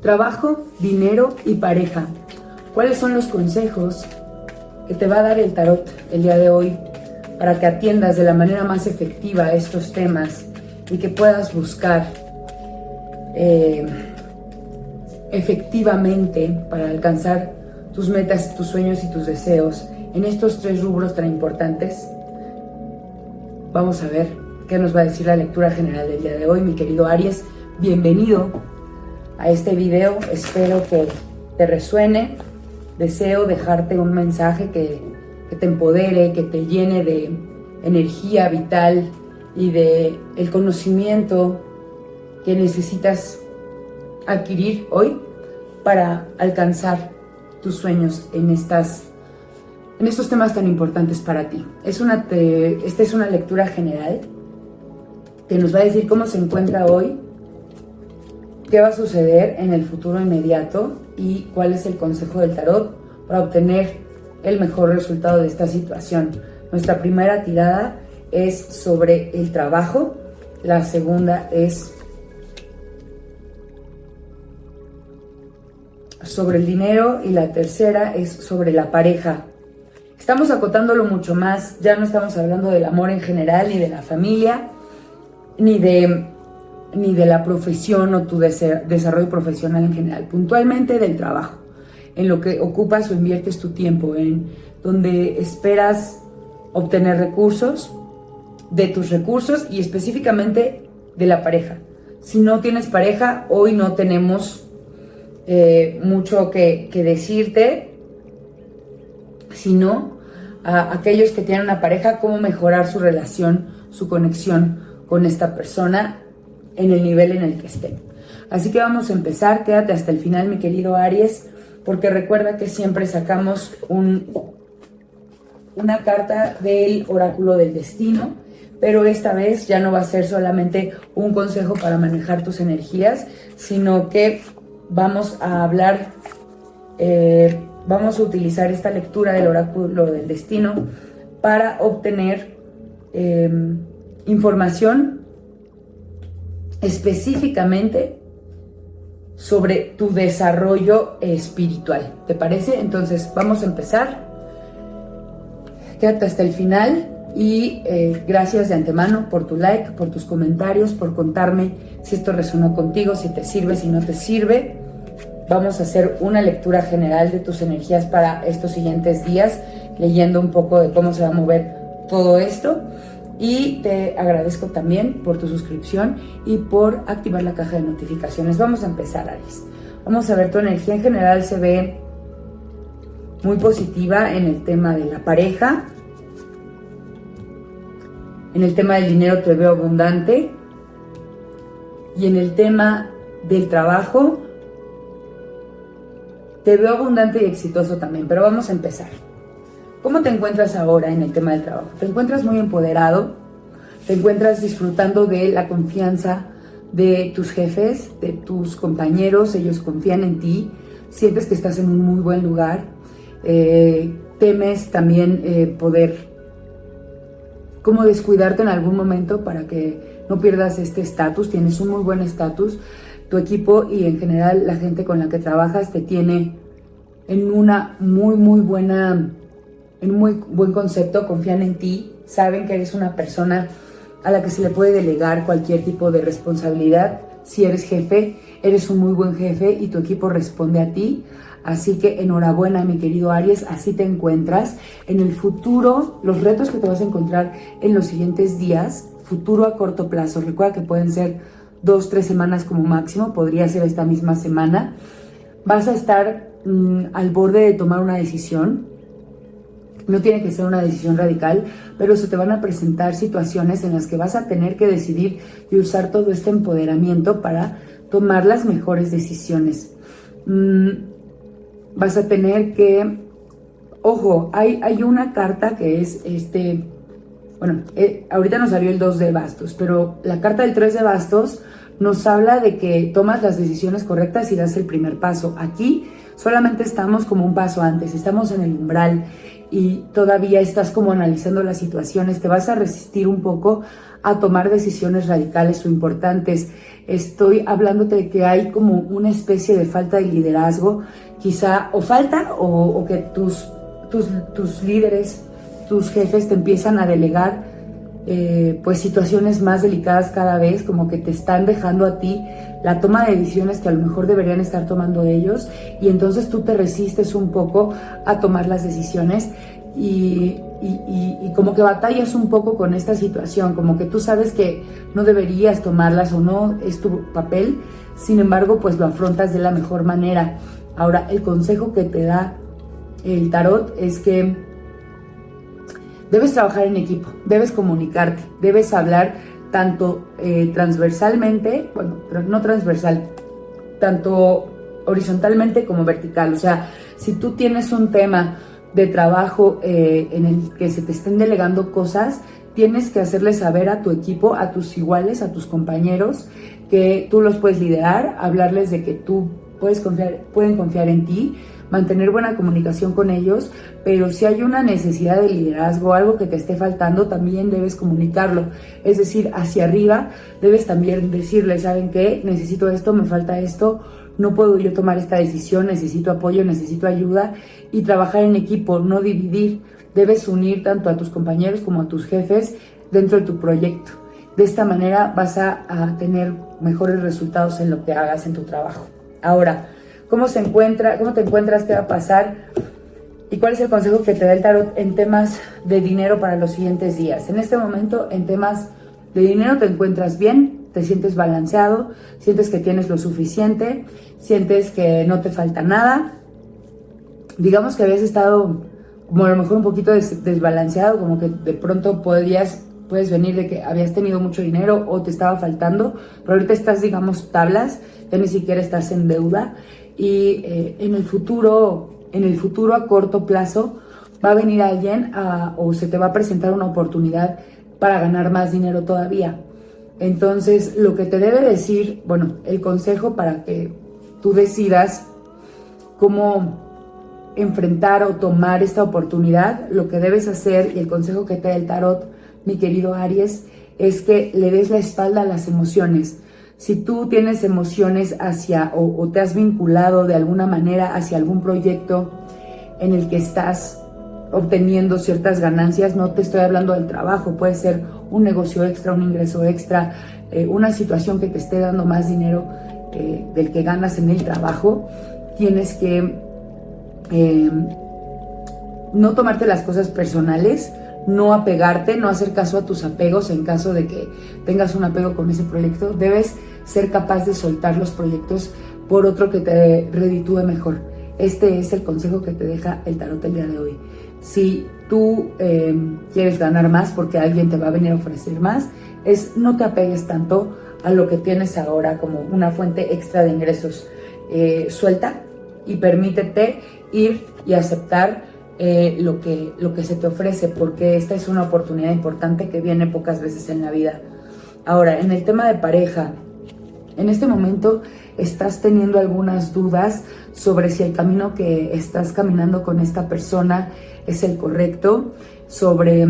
Trabajo, dinero y pareja. ¿Cuáles son los consejos que te va a dar el tarot el día de hoy para que atiendas de la manera más efectiva estos temas y que puedas buscar efectivamente para alcanzar tus metas, tus sueños y tus deseos en estos 3 rubros tan importantes? Vamos a ver qué nos va a decir la lectura general del día de hoy, mi querido Aries. Bienvenido a este video, espero que te resuene. Deseo dejarte un mensaje que te empodere, que te llene de energía vital y de el conocimiento que necesitas adquirir hoy para alcanzar tus sueños en estos temas tan importantes para ti. Esta es una lectura general que nos va a decir cómo se encuentra hoy, qué va a suceder en el futuro inmediato y cuál es el consejo del tarot para obtener el mejor resultado de esta situación. Nuestra primera tirada es sobre el trabajo, la segunda es sobre el dinero y la tercera es sobre la pareja. Estamos acotándolo mucho más, ya no estamos hablando del amor en general, ni de la familia, ni de la profesión o tu desarrollo profesional en general, puntualmente del trabajo, en lo que ocupas o inviertes tu tiempo, en donde esperas obtener recursos, de tus recursos y específicamente de la pareja. Si no tienes pareja, hoy no tenemos mucho que decirte, sino a aquellos que tienen una pareja, cómo mejorar su relación, su conexión con esta persona en el nivel en el que estén. Así que vamos a empezar, quédate hasta el final, mi querido Aries, porque recuerda que siempre sacamos una carta del oráculo del destino, pero esta vez ya no va a ser solamente un consejo para manejar tus energías, sino que vamos a hablar, vamos a utilizar esta lectura del oráculo del destino para obtener información específicamente sobre tu desarrollo espiritual. ¿Te parece? Entonces vamos a empezar. Quédate hasta el final y gracias de antemano por tu like, por tus comentarios, por contarme si esto resonó contigo, si te sirve, si no te sirve. Vamos a hacer una lectura general de tus energías para estos siguientes días, leyendo un poco de cómo se va a mover todo esto. Y te agradezco también por tu suscripción y por activar la caja de notificaciones. Vamos a empezar, Aries. Vamos a ver, tu energía en general se ve muy positiva en el tema de la pareja. En el tema del dinero te veo abundante. Y en el tema del trabajo te veo abundante y exitoso también. Pero vamos a empezar. ¿Cómo te encuentras ahora en el tema del trabajo? ¿Te encuentras muy empoderado? ¿Te encuentras disfrutando de la confianza de tus jefes, de tus compañeros? Ellos confían en ti. ¿Sientes que estás en un muy buen lugar? ¿Temes también poder como descuidarte en algún momento para que no pierdas este estatus? Tienes un muy buen estatus. Tu equipo y en general la gente con la que trabajas te tiene en una muy buena... en un muy buen concepto, confían en ti, saben que eres una persona a la que se le puede delegar cualquier tipo de responsabilidad. Si eres jefe, eres un muy buen jefe y tu equipo responde a ti. Así que enhorabuena, mi querido Aries, así te encuentras. En el futuro, los retos que te vas a encontrar en los siguientes días, futuro a corto plazo, recuerda que pueden ser 2-3 semanas como máximo, podría ser esta misma semana. Vas a estar al borde de tomar una decisión. No tiene que ser una decisión radical, pero se te van a presentar situaciones en las que vas a tener que decidir y usar todo este empoderamiento para tomar las mejores decisiones. Vas a tener que... Ojo, hay una carta que es ahorita nos salió el 2 de bastos, pero la carta del 3 de bastos nos habla de que tomas las decisiones correctas y das el primer paso. Aquí solamente estamos como un paso antes, estamos en el umbral y todavía estás como analizando las situaciones, te vas a resistir un poco a tomar decisiones radicales o importantes. Estoy hablándote de que hay como una especie de falta de liderazgo, quizá, o falta, o que tus líderes, tus jefes te empiezan a delegar pues situaciones más delicadas cada vez, como que te están dejando a ti la toma de decisiones que a lo mejor deberían estar tomando ellos, y entonces tú te resistes un poco a tomar las decisiones y como que batallas un poco con esta situación, como que tú sabes que no deberías tomarlas o no es tu papel, sin embargo pues lo afrontas de la mejor manera. Ahora, el consejo que te da el tarot es que debes trabajar en equipo, debes comunicarte, debes hablar tanto transversalmente, bueno, no transversal, tanto horizontalmente como vertical. O sea, si tú tienes un tema de trabajo en el que se te estén delegando cosas, tienes que hacerles saber a tu equipo, a tus iguales, a tus compañeros, que tú los puedes liderar, hablarles de que tú pueden confiar en ti, mantener buena comunicación con ellos, pero si hay una necesidad de liderazgo, algo que te esté faltando, también debes comunicarlo. Es decir, hacia arriba debes también decirles, ¿saben qué? Necesito esto, me falta esto, no puedo yo tomar esta decisión, necesito apoyo, necesito ayuda, y trabajar en equipo, no dividir. Debes unir tanto a tus compañeros como a tus jefes dentro de tu proyecto. De esta manera vas a tener mejores resultados en lo que hagas en tu trabajo. Ahora, ¿cómo te encuentras? ¿Qué va a pasar? ¿Y cuál es el consejo que te da el tarot en temas de dinero para los siguientes días? En este momento, en temas de dinero, te encuentras bien, te sientes balanceado, sientes que tienes lo suficiente, sientes que no te falta nada. Digamos que habías estado como a lo mejor un poquito desbalanceado, como que de pronto puedes venir de que habías tenido mucho dinero o te estaba faltando, pero ahorita estás, digamos, tablas, ya ni siquiera estás en deuda, y en el futuro a corto plazo va a venir alguien o se te va a presentar una oportunidad para ganar más dinero todavía. Entonces, lo que te debe decir, bueno, el consejo para que tú decidas cómo enfrentar o tomar esta oportunidad, lo que debes hacer, y el consejo que te da el tarot, mi querido Aries, es que le des la espalda a las emociones. Si tú tienes emociones hacia o te has vinculado de alguna manera hacia algún proyecto en el que estás obteniendo ciertas ganancias, no te estoy hablando del trabajo, puede ser un negocio extra, un ingreso extra, una situación que te esté dando más dinero del que ganas en el trabajo, tienes que no tomarte las cosas personales, no apegarte, no hacer caso a tus apegos en caso de que tengas un apego con ese proyecto. Debes ser capaz de soltar los proyectos por otro que te reditúe mejor. Este es el consejo que te deja el tarot el día de hoy. Si tú quieres ganar más porque alguien te va a venir a ofrecer más, no te apegues tanto a lo que tienes ahora como una fuente extra de ingresos. Suelta y permítete ir y aceptar lo que se te ofrece, porque esta es una oportunidad importante que viene pocas veces en la vida. Ahora, en el tema de pareja, en este momento estás teniendo algunas dudas sobre si el camino que estás caminando con esta persona es el correcto, sobre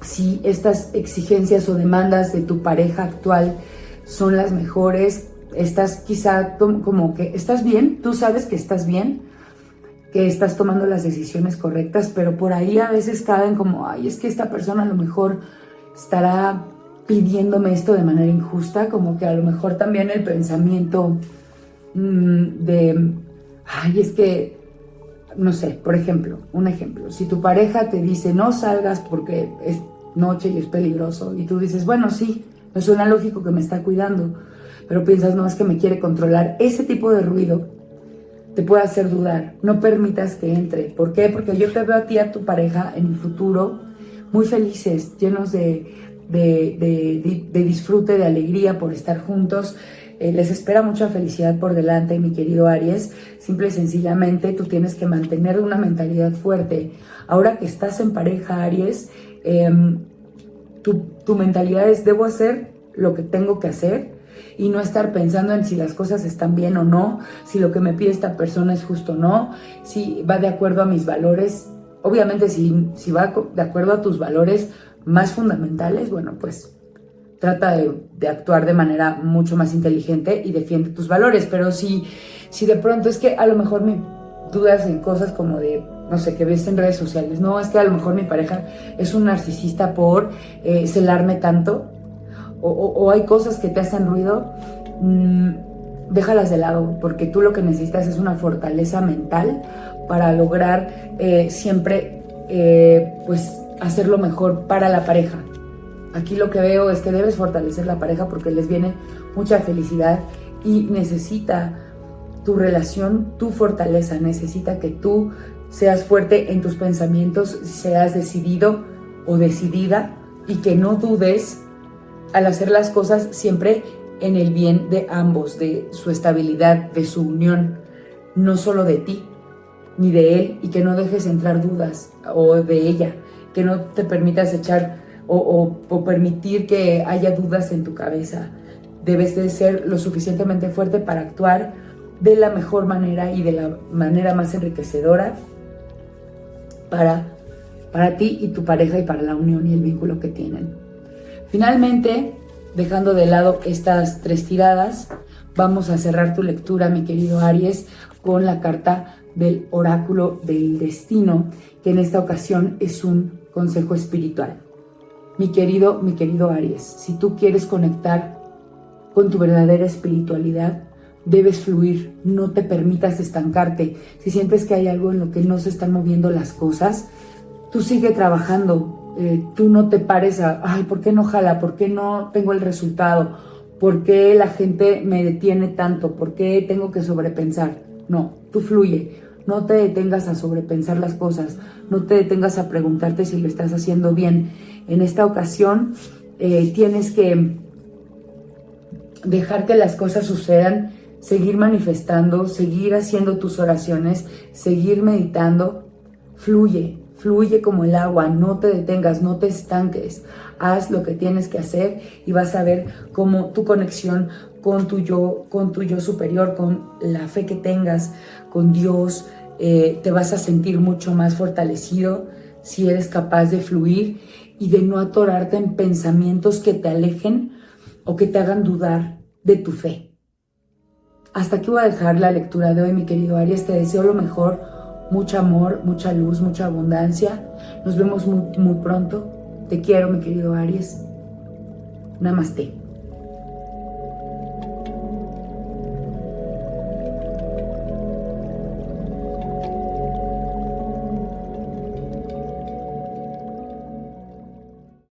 si estas exigencias o demandas de tu pareja actual son las mejores. Estás quizá como que estás bien, tú sabes que estás bien, que estás tomando las decisiones correctas, pero por ahí a veces caen como, ay, es que esta persona a lo mejor estará pidiéndome esto de manera injusta, como que a lo mejor también el pensamiento de, ay, es que, no sé, por ejemplo, un ejemplo, si tu pareja te dice no salgas porque es noche y es peligroso, y tú dices, bueno, sí, me suena lógico que me está cuidando, pero piensas, no, es que me quiere controlar. Ese tipo de ruido te puede hacer dudar. No permitas que entre. ¿Por qué? Porque yo te veo a ti y a tu pareja en el futuro muy felices, llenos de disfrute, de alegría por estar juntos. Les espera mucha felicidad por delante, mi querido Aries. Simple y sencillamente tú tienes que mantener una mentalidad fuerte. Ahora que estás en pareja, Aries, tu mentalidad es: debo hacer lo que tengo que hacer, y no estar pensando en si las cosas están bien o no, si lo que me pide esta persona es justo o no, si va de acuerdo a mis valores Obviamente si va de acuerdo a tus valores más fundamentales, bueno, pues trata de actuar de manera mucho más inteligente y defiende tus valores. Pero si de pronto es que a lo mejor me dudas en cosas como de, no sé, que ves en redes sociales, no, es que a lo mejor mi pareja es un narcisista por celarme tanto, o hay cosas que te hacen ruido, déjalas de lado, porque tú lo que necesitas es una fortaleza mental para lograr siempre pues hacerlo mejor para la pareja. Aquí lo que veo es que debes fortalecer la pareja porque les viene mucha felicidad y necesita tu relación, tu fortaleza, necesita que tú seas fuerte en tus pensamientos, seas decidido o decidida y que no dudes al hacer las cosas siempre en el bien de ambos, de su estabilidad, de su unión, no solo de ti ni de él, y que no dejes entrar dudas o de ella, que no te permitas echar o permitir que haya dudas en tu cabeza. Debes de ser lo suficientemente fuerte para actuar de la mejor manera y de la manera más enriquecedora para ti y tu pareja y para la unión y el vínculo que tienen. Finalmente, dejando de lado estas 3 tiradas, vamos a cerrar tu lectura, mi querido Aries, con la carta del oráculo del destino, que en esta ocasión es un consejo espiritual. Mi querido Aries, si tú quieres conectar con tu verdadera espiritualidad, debes fluir, no te permitas estancarte. Si sientes que hay algo en lo que no se están moviendo las cosas, tú sigue trabajando. Tú no te pares ay, ¿por qué no jala? ¿Por qué no tengo el resultado? ¿Por qué la gente me detiene tanto? ¿Por qué tengo que sobrepensar? No, tú fluye. No te detengas a sobrepensar las cosas. No te detengas a preguntarte si lo estás haciendo bien. En esta ocasión tienes que dejar que las cosas sucedan, seguir manifestando, seguir haciendo tus oraciones, seguir meditando. Fluye. Fluye como el agua, no te detengas, no te estanques, haz lo que tienes que hacer y vas a ver cómo tu conexión con tu yo superior, con la fe que tengas, con Dios, te vas a sentir mucho más fortalecido si eres capaz de fluir y de no atorarte en pensamientos que te alejen o que te hagan dudar de tu fe. Hasta aquí voy a dejar la lectura de hoy, mi querido Aries, te deseo lo mejor. Mucho amor, mucha luz, mucha abundancia. Nos vemos muy, muy pronto. Te quiero, mi querido Aries. Namaste.